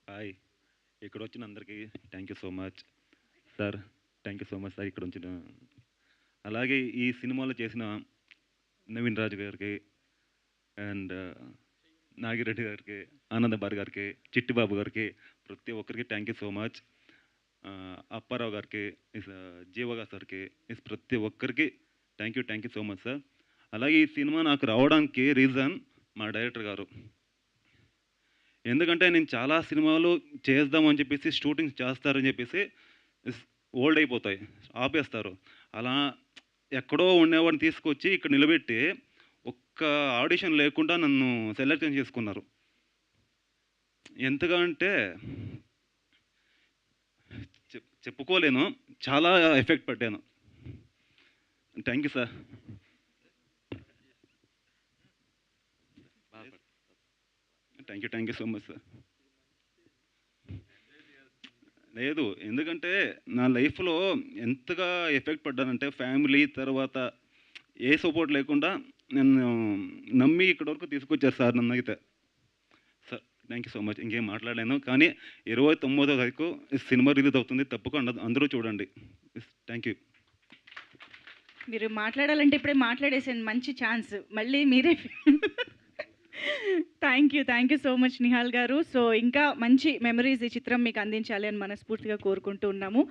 Hi. ఇక్కడొచ్చిన అందరికీ thank you so much. Sir thank you so much sir ఇక్కడుంచిన అలాగే ఈ సినిమాలో చేసిన నవీన్ రాజు గారికి అండ్ నాగిరెడ్డి గారికి, ఆనంద భార్గవ్ గారికి, చిట్టిబాబు గారికి ప్రతి ఒక్కరికి thank you so much. Apparao గారికి, జీవగా సార్‌కి ప్రతి ఒక్కరికి thank you so much sir. అలాగే ఈ సినిమా నాకు రావడానికి రీజన్ మా డైరెక్టర్ గారు. ఎందుకంటే నేను చాలా సినిమాలు చేద్దామని చెప్పేసి షూటింగ్ చేస్తారని చెప్పేసి ఓల్డ్ అయిపోతాయి, ఆపేస్తారు. అలా ఎక్కడో ఉండేవాడిని తీసుకొచ్చి ఇక్కడ నిలబెట్టి ఒక్క ఆడిషన్ లేకుండా నన్ను సెలెక్షన్ చేసుకున్నారు. ఎంతగా అంటే చెప్పుకోలేను. చాలా ఎఫెక్ట్ పడ్డాను. Thank you sir. Thank you so much sir. లేదు, ఎందుకంటే నా లైఫ్‌లో ఎంతగా ఎఫెక్ట్ పడ్డానంటే ఫ్యామిలీ తర్వాత ఏ సపోర్ట్ లేకుండా నన్ను నమ్మి ఇక్కడి వరకు తీసుకొచ్చారు సార్ నన్నైతే. Sir thank you so much. ఇంకేం మాట్లాడలేను. కానీ 29వ తారీఖు సినిమా రిలీజ్ అవుతుంది. తప్పకుండా అందరూ చూడండి. Thank you. మీరు మాట్లాడాలంటే ఇప్పుడే మాట్లాడేసాను. మంచి ఛాన్స్. మళ్ళీ మీరే thank you so much Nihal గారు. సో ఇంకా మంచి మెమరీస్ ఈ చిత్రం మీకు అందించాలి అని మనస్ఫూర్తిగా కోరుకుంటూ ఉన్నాము.